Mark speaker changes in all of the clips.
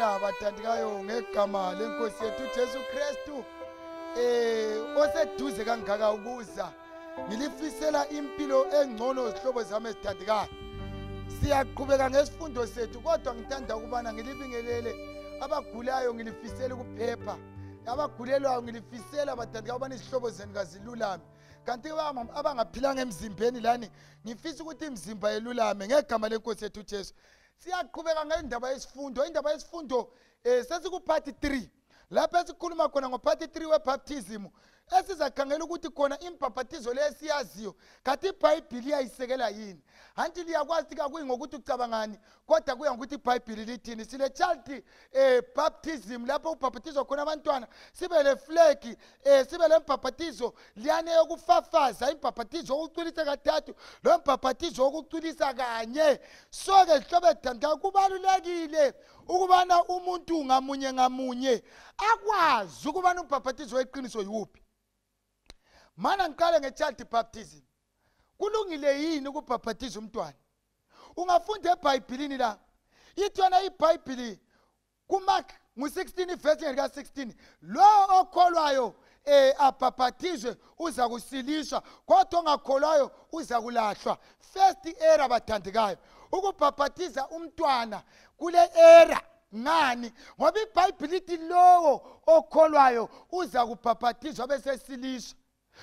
Speaker 1: Abathandikayo ngegama lenkosi yethu Jesu Kristu oseduze kangaka ukuza ngilifisela impilo engcono zihlobo zami ezithandikayo. Siyaqhubeka ngesifundo sethu kodwa ngithanda ukubana ngilibingelele abagulayo ngilifisela ukuphepha, abagulelwayo ngilifisela abathandikayo ubani izihlobo zenu kazilulame. Kanti abangaphilanga emzimbeni lani ngifisa ukuthi imizimba yelulame ngegama lenkosi yethu Jesu. Siyaqhubeka ngendaba yesifundo. Indaba yesifundo sesikuphathi 3. Lapha sikhuluma khona ngophathi 3 webaptism. Esizakhangela ukuthi khona impapatizo lesiyaziyo kanti iBhayibheli iyayisekela yini. Anti liyakwazi kakuyi ngokuthi ucabangani kodwa kuya ngokuthi iBhayibheli lithini. Sile child baptism lapho ubhapatizwa khona abantwana, sibe le flag sibe le mpapatizo liyane yokufafaza, impapatizo okucwilisa kathathu, lo mpapatizo okucwilisa kanye. So ke hlobo ethandekayo kubalulekile ukubana umuntu ngamunye ngamunye akwazi ukubana umpapatizo weqiniso yiwuphi. Mana ngiqale ngechild baptism. Kulungile yini ukubhapatiza umntwana? Ungafunda eBhayibhelini la. Ithona iBhayibheli kuMark mu-16 verse ka-16. Lo okholwayo abhapatizwe uza kusiliswa, kodwa ongakholwayo uza kulahlwa. First error bathandekayo, ukubhapatiza umntwana kule era. Ngani? Ngoba iBhayibheli ithi lowo okholwayo uza kubhapatizwa bese siliswa.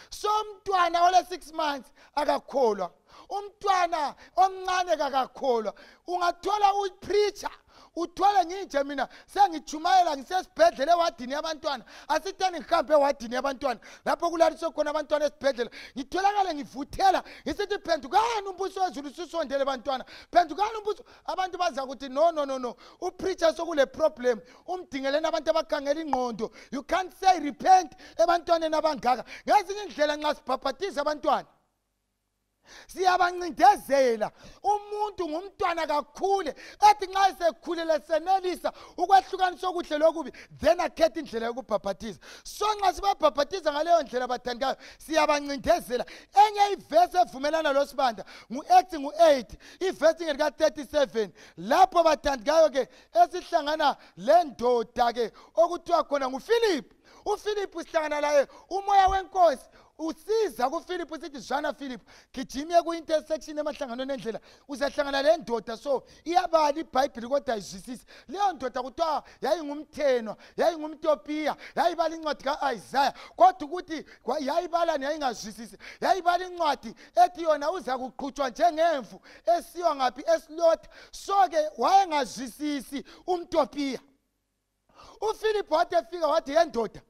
Speaker 1: So umntwana ole 6 months akakholwa, umntwana omncane akakholwa. Ungathola upreacher uthole nginje mina sengijumayela ngisesibhedlela ewadini yabantwana, asitheni ngihambe ewadini yabantwana lapho kulaliswe khona abantwana esibhedlela, ngitholakala ngivuthela ngisithi phendukani umbuso wezulu susondele abantwana, phendukani umbuso. Abantu baza ukuthi no upreacher sokule problem, umdingeleni abantu abakhangela ingqondo. You can't say repent ebantwaneni abangaka. Ngezinye indlela nxa sibhapatiza abantwana siyabancindezela. Umuntu ngumntwana kakhule, ethi nxa esekhulile senelisa ukwehlukanisa okuhle lokubi, then akhethe indlela yokubhapatiza. So nxa sibabhapatiza ngaleyo ndlela bathandikayo siyabancindezela. Enye ivesi evumelana losibanda ngu-Acts 8 ivesi ka-37 lapho bathandikayo ke esihlangana le ndoda ke okuthiwa khona nguPhilip. uPhilip usihlangana laye umoya wenkosi usiza kuPhilip usithi Jana Philip gijime ku-intersection emahlanganweni endlela uzahlangana le ndoda. So iyabala iBhayibheli kodwa ayizwisisi. Leyo ndoda kuthiwa yayingumthenwa, yayingumtopiya, yayibala incwadi ka-Isaiah kodwa ukuthi yayibalani yayingazwisisi. Yayibala incwadi ethi yona uza kuqhutshwa njengemvu esiwa ngaphi esilotha. So ke wayengazwisisi umtopiya. uPhilip wathi efika wathi yendoda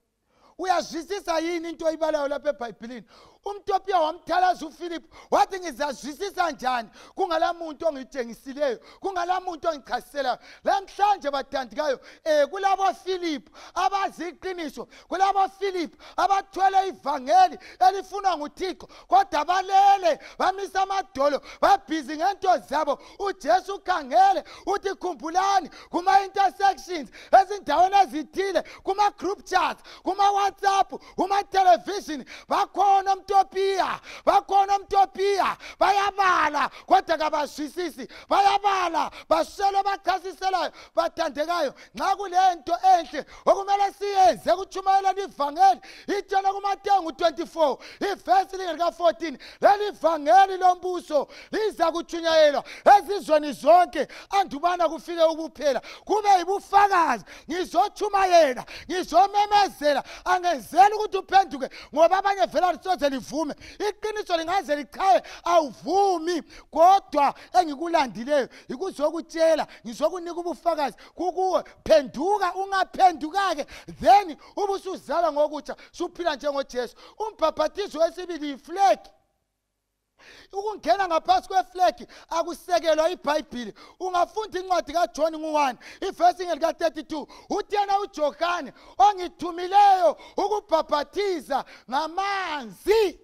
Speaker 1: uyazwisisa yini into oyibalayo lapha eBhayibhelini? Umtopiya wamthalaza uPhilip wathi ngizazwisisa njani kungalamuntu ongitshengisileyo, kungalamuntu ongichasiselayo. Lamhlanje bathandikayo kulabo Philip abazi iqiniso, kulabo Philip abathwele ivangeli elifunwa nguThixo kodwa balele bamisa amadolo babhizi ngento zabo. uJesu ukhangele uthi khumbulani kuma-intersections ezindaweni ezithile, kuma-group chats, kuma-WhatsApp, kuma-television bakhona bakhona umtopiya bayabala kodwa kabazwisisi, bayabala bashelo bachasiselayo. Bathandekayo nxa kulento enhle okumele siyenze kutshumayela ivangeli itshela kuMateyu 24 ivesi ka-14 leli ivangeli lombuso liza kutshunyayelwa ezizweni zonke andubana kufike ukuphela kube yibufakazi. Ngizotshumayela, ngizomemezela, angenzeli ukuthi uphenduke ngoba abanye vela lisoze livume. Iqiniso lingaze lichaye awuvumi kodwa engikulandileyo ikuzokutshela, ngizokunika ubufakazi kukuwe. Phenduka ungaphenduka-ke then ubusuzalwa ngokutsha suphila njengoJesu. Umbhapatizo wesibili yiflag. Ukungena ngaphansi kweflag akusekelwa iBhayibheli. Ungafunda incwadi kaJohn 1 ivesi ka-32 uthi yena uJohane ongithumileyo ukubhapatiza ngamanzi.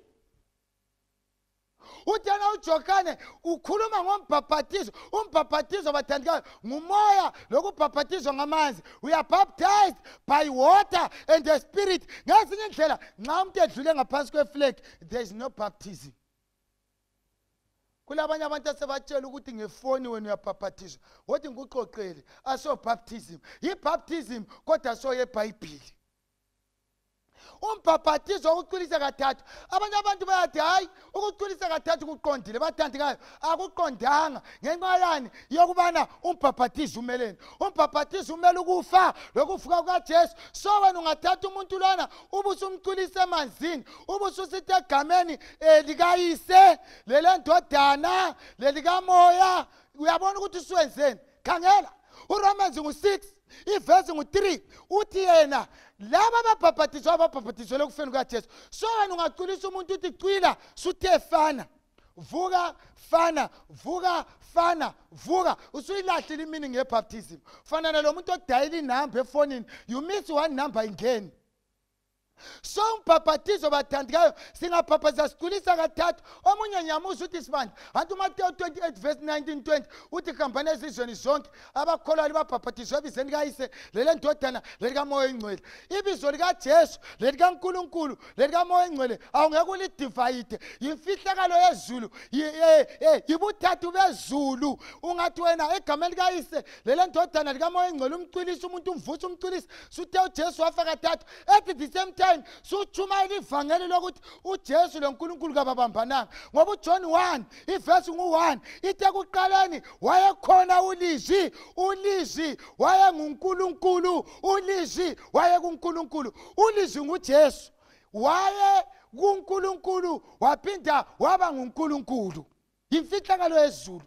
Speaker 1: Uthi yena uJohane ukhuluma ngombhapatizo. Umbhapatizo bathandikayo ngumoya lokubhapatizwa ngamanzi. We are baptized by water and the Spirit. Ngezinye indlela nxa umuntu edlule ngaphansi kweflag there is no baptism. kulabanye abantu asebatshela ukuthi ngefoni wena uyabhaphathizwa wothi ngikuxoxele aso baptism yi-baptism kodwa so yeBhayibhili umbhaphathizo ukuqinisa kathathu abanye abantu bayathi hayi ukuqinisa kathathu kuqondile bathandikayo akuqondanga ngenxa yani yokubana umbhaphathizo umeleni umbhaphathizo umele ukufa lokuvuka kukaJesu so wena ungathatha umuntu lona ubusumqinisa emanzini ubususithi egameni likayise lelendodana lelikamoya uyabona ukuthi usuwenzeni khangela uRomans 6 ivesi 3 uthi yena laba ababhaphathizwa lokufeni kukaJesu so wena ungaqinisa umuntu uthi cwila suthe fana vuka fana vuka fana vuka usuyilahlile imini ngebaptism fana nalo muntu odayila inamba efonini you miss one number ingeni so umbhaphathizo bathandikayo singabhaphathisa siqinisa kathathu omunye nyamuza uthi sibandi anti uMateyu 28 verse 19-20 uthi khambani ezizweni zonke abakholwayo babhaphathizwe ebizweni likayise lelendodana lelikamoya oyingcwele ibizo likaJesu lelikaNkulunkulu lelikamoya oyingcwele awungeke ulidivide yimfihlakalo yezulu yibuthathu bezulu ungathi wena egameni likayise lelendodana likamoya oyingcwele umqinisa umuntu umvusa umqinisa suthe uJesu wafa kathathu at the same time sutshumayela ivangeli lokuthi uJesu loNkulunkulu kababambananga ngoba uJohn 1 ivesi ngu1 ithe kuqaleni wayekhona ulizwi waye nguNkulunkulu ulizwi waye kuNkulunkulu ulizwi nguJesu waye kuNkulunkulu waphinda waba nguNkulunkulu imfihlakalo yezulu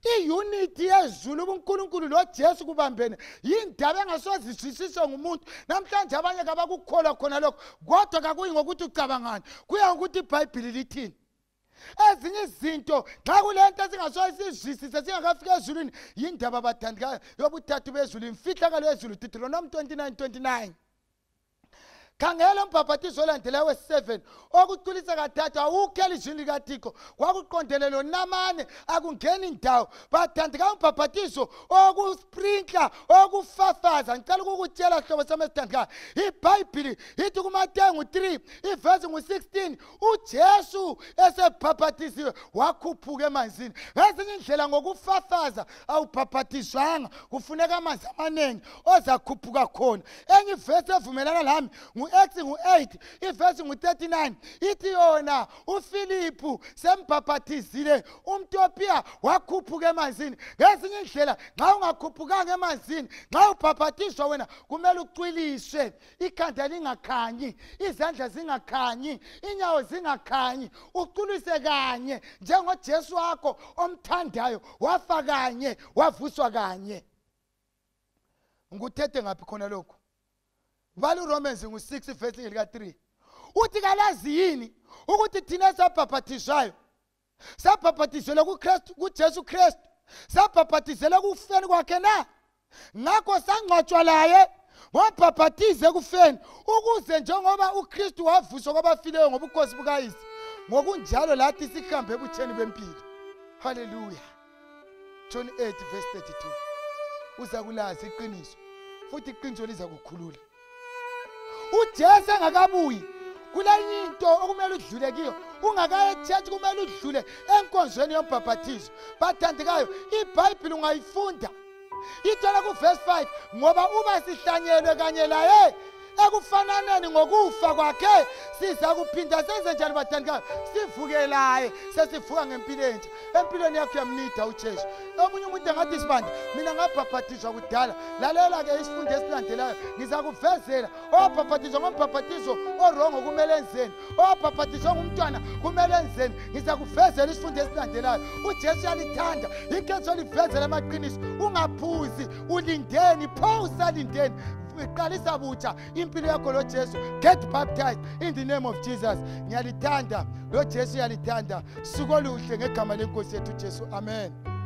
Speaker 1: iunity yezulu uNkulunkulu loJesu kubambene yindaba engasozizwisiswa ngumuntu namhlanje abanye kabakukholwa khona lokho kodwa kakuyi ngokuthi ucabangani kuya ngokuthi iBhayibheli lithini ezinye izinto xa kulento esingasozizwisise singakafika ezulwini yindaba bathandikayo yobuthathu bezulu imfihlakalo yezulu Deuteronomy 29:29 khangela umbhaphathizo olandelayo wesi-7 okuqinisa kathathu awukho elizwini likaThixo kwakuqondele lonamane akungeni indawo bathandikayo umbhaphathizo okusprinkla okufafaza ngicela ukukutshela hlobo sami esithandikayo iBhayibhili ithi kuMateyu 3 ivesi 16 uJesu esebhaphathiziwe wakhuphuka emanzini ngezinye indlela ngokufafaza awubhaphathizwanga kufuneka amanzi amaningi ozakhuphuka khona enye ivesi evumelana lami Acts 8 ivesi 39 ithi yona uFilipu sembhaphathizile umTopiya wakhuphuka emanzini ngezinye indlela nxa ungakhuphukanga emanzini nxa ubhaphathizwa wena kumele ucwiliswe ikhanda lingakhanyi izandla zingakhanyi inyawo zingakhanyi ucwilise kanye njengoJesu wakho omthandayo wafa kanye wavuswa kanye nguthethe ngaphi khona lokho Bali Romans 6 verse lika 3 uthi kalazi yini ukuthi thina sabhaphathizwayo sabhaphathizela kuKristu kuJesu Kristu sabhaphathizela kufeni kwakhe na ngakho sangcwatshwa laye wabhaphathize kufeni ukuze njengoba uKristu wavuswa kwabafileyo ngobukhosi bukaYise ngokunjalo lathi sihambe ebutheni bempilo haleluya John 8 verse 32 uza kulazi iqiniso futhi iqiniso liza kukhulula uJesu engakabuyi kulenye into okumele udlule kiyo ungakaye church kumele udlule enkonzweni yombhaphathizo bathandikayo iBhayibheli ungayifunda ithola ku verse 5 ngoba uba sihlanyelwe kanye laye ekufananeni ngokufa kwakhe siza kuphinda senze njani bathandikayo sivuke laye sesivuka ngempilo entsha empilweni yakho yamnida uJesu omunye umuntu engathi sibandi mina ngabhaphathizwa kudala lalela ke isifundo esilandelayo ngizakuvezela obhaphathizwa ngombhaphathizo orongo kumele enzeni obhaphathizwa ngumntwana kumele enzeni ngizakuvezela isifundo esilandelayo uJesu uyalithanda inkezo livezela amaqiniso ungaphuzi ulindeni pho usalindeni iqalisa butsha impilo yakho lo Jesu get baptized in the name of Jesus ngiyalithanda lo Jesu uyalithanda suko luhle ngegama lenkosi yethu Jesu amen.